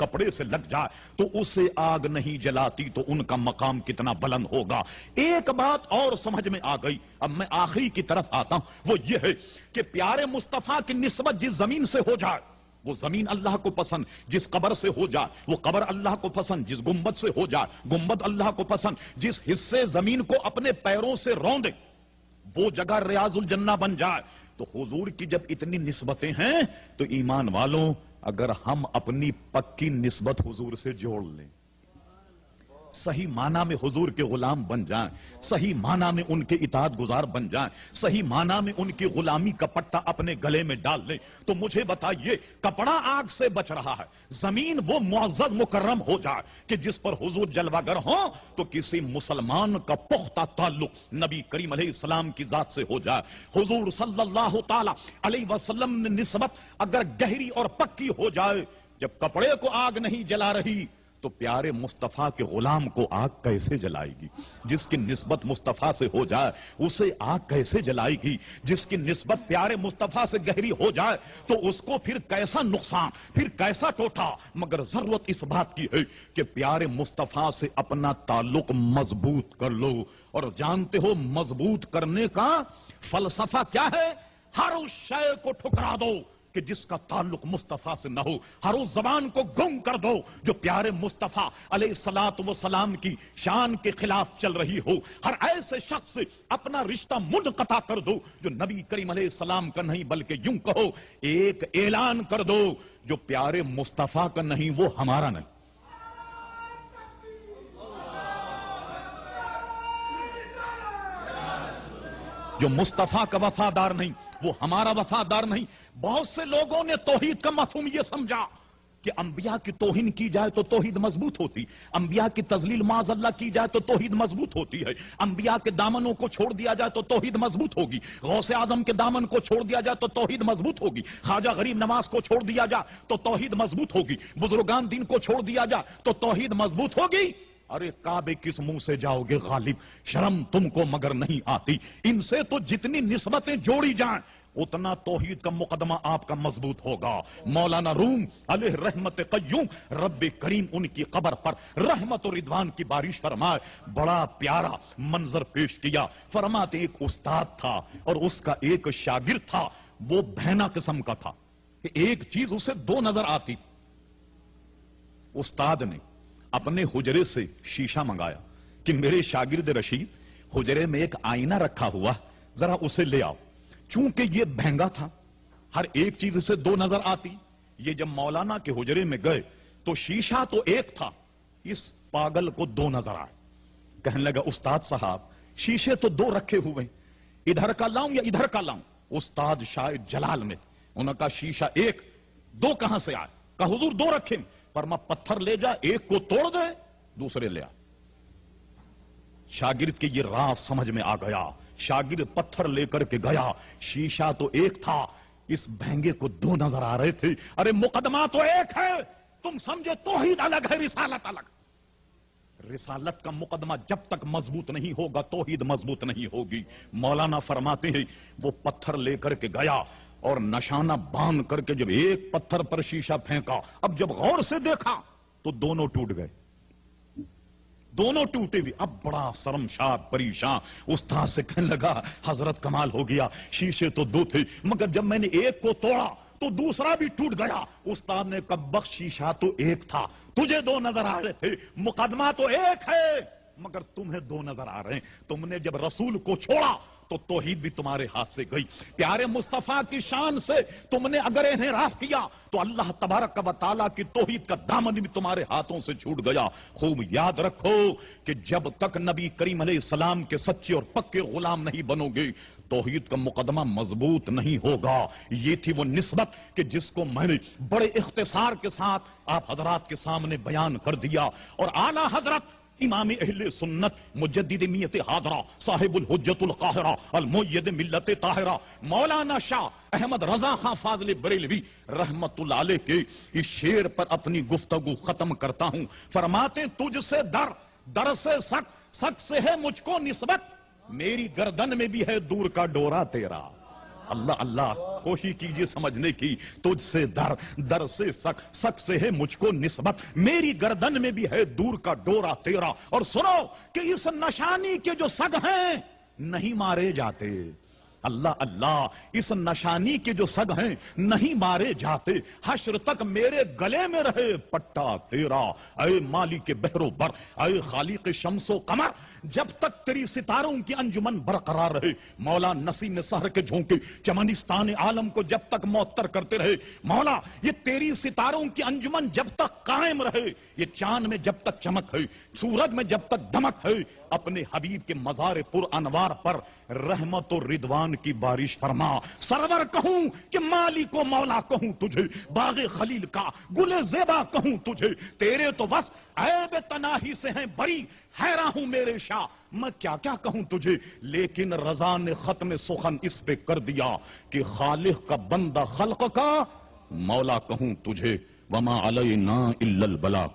کپڑے سے لگ جائے تو اسے آگ نہیں جلاتی تو ان کا مقام کتنا بلند ہوگا۔ ایک بات اور سمجھ میں آ گئی، اب میں آخری کی طرف آتا ہوں، وہ یہ ہے کہ پیارے مصطفیٰ کی نسبت جس زمین سے ہو جائے وہ زمین اللہ کو پسند، جس قبر سے ہو جائے وہ قبر اللہ کو پسند، جس گنبد سے ہو جائے گنبد اللہ کو پسند، جس حصے زمین کو اپنے پیروں سے روندے وہ جگہ ریاض الجنہ بن جائے۔ تو حضور کی جب اتنی نسبتیں ہیں تو ایمان والوں اگر ہم اپنی پکی نسبت حضور سے جوڑ لیں، صحیح معنی میں حضور کے غلام بن جائیں، صحیح معنی میں ان کے اطاعت گزار بن جائیں، صحیح معنی میں ان کی غلامی کا پٹا اپنے گلے میں ڈال لیں، تو مجھے بتائیے کپڑا آگ سے بچ رہا ہے، زمین وہ معزز مکرم ہو جائے کہ جس پر حضور جلوہ گر ہوں، تو کسی مسلمان کا پختہ تعلق نبی کریم علیہ السلام کی ذات سے ہو جائے۔ حضور صلی اللہ تعالی علیہ وسلم نے نسبت اگر گہری اور پکی ہو جائے، جب کپڑے کو آگ نہیں جلا رہی تو پیارے مصطفیٰ کے غلام کو آگ کیسے جلائے گی؟ جس کی نسبت مصطفیٰ سے ہو جائے اسے آگ کیسے جلائے گی؟ جس کی نسبت پیارے مصطفیٰ سے گہری ہو جائے تو اس کو پھر کیسا نقصان، پھر کیسا ٹوٹا؟ مگر ضرورت اس بات کی ہے کہ پیارے مصطفیٰ سے اپنا تعلق مضبوط کر لو، اور جانتے ہو مضبوط کرنے کا فلسفہ کیا ہے؟ ہر اس شے کو ٹھکرا دو کہ جس کا تعلق مصطفیٰ سے نہ ہو، ہر اس زبان کو گم کر دو جو پیارے مصطفیٰ علیہ الصلوۃ والسلام کی شان کے خلاف چل رہی ہو، ہر ایسے شخص سے اپنا رشتہ منقطع کر دو جو نبی کریم علیہ السلام کا نہیں بلکہ یوں کہو ایک اعلان کر دو جو پیارے مصطفیٰ کا نہیں وہ ہمارا نہیں۔ جو مصطفیٰ کا وفادار نہیں وہ ہمارا وفادار نہیں۔ بہت سے لوگوں نے توحید کا مفہوم یہ سمجھا کہ انبیاء کی توہین کی جائے تو توحید مضبوط ہوتی، انبیاء کی تذلیل معاذ اللہ کی جائے تو توحید مضبوط ہوتی ہے، انبیاء کے دامنوں کو چھوڑ دیا جائے تو توحید مضبوط ہوگی، غوث اعظم کے دامن کو چھوڑ دیا جائے تو توحید مضبوط ہوگی، خواجہ غریب نواز کو چھوڑ دیا جائے تو توحید مضبوط ہوگی، بزرگان دین کو چھوڑ دیا جائے تو توحید مضبوط ہوگی۔ ارے کعبے کس منہ سے جاؤ گے غالب، شرم تم کو مگر نہیں آتی؟ ان سے تو جتنی نسبتیں جوڑی جائیں اتنا توحید کا مقدمہ آپ کا مضبوط ہوگا۔ مولانا روم علیہ رحمت قیوم، رب کریم ان کی قبر پر رحمت و رضوان کی بارش فرمائے، بڑا پیارا منظر پیش کیا۔ فرماتے ایک استاد تھا اور اس کا ایک شاگرد تھا، وہ بہنا قسم کا تھا، ایک چیز اسے دو نظر آتی۔ استاد نے اپنے حجرے سے شیشہ منگایا کہ میرے شاگرد رشید حجرے میں ایک آئینہ رکھا ہوا، ذرا اسے لے آؤ۔ چونکہ یہ بہنگا تھا، ہر ایک چیز سے دو نظر آتی، یہ جب مولانا کے حجرے میں گئے تو شیشہ تو ایک تھا، اس پاگل کو دو نظر آئے۔ کہنے لگا استاد صاحب شیشے تو دو رکھے ہوئے، ادھر کا لاؤں یا ادھر کا لاؤں؟ استاد شاید جلال میں انہوں نے کہا شیشہ ایک، دو کہاں سے آئے؟ کہا حضور دو رکھے، فرما پتھر لے جا، ایک کو توڑ دے دوسرے لے آ۔ شاگرد کی یہ راز سمجھ میں آ گیا، شاگرد پتھر لے کر کے گیا، شیشہ تو ایک تھا، اس بہنگے کو دو نظر آ رہے تھے۔ ارے مقدمہ تو ایک ہے، تم سمجھے توحید الگ ہے رسالت الگ۔ رسالت کا مقدمہ جب تک مضبوط نہیں ہوگا توحید مضبوط نہیں ہوگی۔ مولانا فرماتے ہیں وہ پتھر لے کر کے گیا اور نشانہ باندھ کر کے جب ایک پتھر پر شیشہ پھینکا، اب جب غور سے دیکھا تو دونوں ٹوٹ گئے، دونوں ٹوٹے ہوئے۔ اب بڑا شرمشار پریشان استاد سے کہنے لگا حضرت کمال ہو گیا، شیشے تو دو تھے مگر جب میں نے ایک کو توڑا تو دوسرا بھی ٹوٹ گیا۔ استاد نے کہا بخش شیشہ تو ایک تھا، تجھے دو نظر آ رہے تھے، مقدمہ تو ایک ہے مگر تمہیں دو نظر آ رہے ہیں۔ تم نے جب رسول کو چھوڑا تو توحید بھی تمہارے ہاتھ سے گئی، پیارے مصطفیٰ کی شان سے تم نے اگر انحراف کیا تو اللہ تبارک و تعالیٰ کی توحید کا دامن بھی تمہارے ہاتھوں سے چھوٹ گیا۔ خوب یاد رکھو کہ جب تک نبی کریم علیہ السلام کے سچے اور پکے غلام نہیں بنو گے توحید کا مقدمہ مضبوط نہیں ہوگا۔ یہ تھی وہ نسبت کہ جس کو میں نے بڑے اختصار کے ساتھ آپ حضرات کے سامنے بیان کر دیا، اور اعلیٰ حضرت امام اہل سنت مجدد میت حاضرہ صاحب الحجت القاہرہ المؤید ملت طاہرہ مولانا شاہ احمد رضا خان فاضل بریلوی رحمت اللہ علیہ کے اس شعر پر اپنی گفتگو ختم کرتا ہوں۔ فرماتے تجھ سے در سے سک سے ہے مجھ کو نسبت، میری گردن میں بھی ہے دور کا ڈورا تیرا۔ اللہ اللہ کوشش کیجئے سمجھنے کی. تجھ سے در سے سک سے ہے مجھ کو نسبت, میری گردن میں بھی ہے دور کا ڈورا تیرا. اور سنو کہ اس نشانی کے جو سگ ہیں نہیں مارے جاتے. اللہ اللہ, اس نشانی کے جو سگ ہیں نہیں مارے جاتے. حشر تک میرے گلے میں رہے پٹا تیرا. اے مالک بحر و بر, اے خالق شمس و قمر, جب تک تیری ستاروں کی انجمن برقرار رہے. مولا نسیم سحر کے جھونکے چمنستان عالم کو جب تک معطر کرتے رہے. مولا یہ تیری ستاروں کی انجمن جب تک قائم رہے. یہ چاند میں جب تک چمک ہے, سورج میں جب تک دمک ہے, اپنے حبیب کے مزار پر انوار پر رحمت و رضوان کی بارش فرما. سرور کہوں کہ مالک و مولا کہوں تجھے, باغ خلیل کا گل زیبا کہوں تجھے. تیرے تو بس عیب تناہی سے ہیں بری, حیراں ہوں میرے شاہ میں کیا کیا کہوں تجھے. لیکن رضا نے ختم سخن اس پہ کر دیا کہ خالق کا بندہ خلق کا مولا کہوں تجھے. وما علینا الا البلاغ.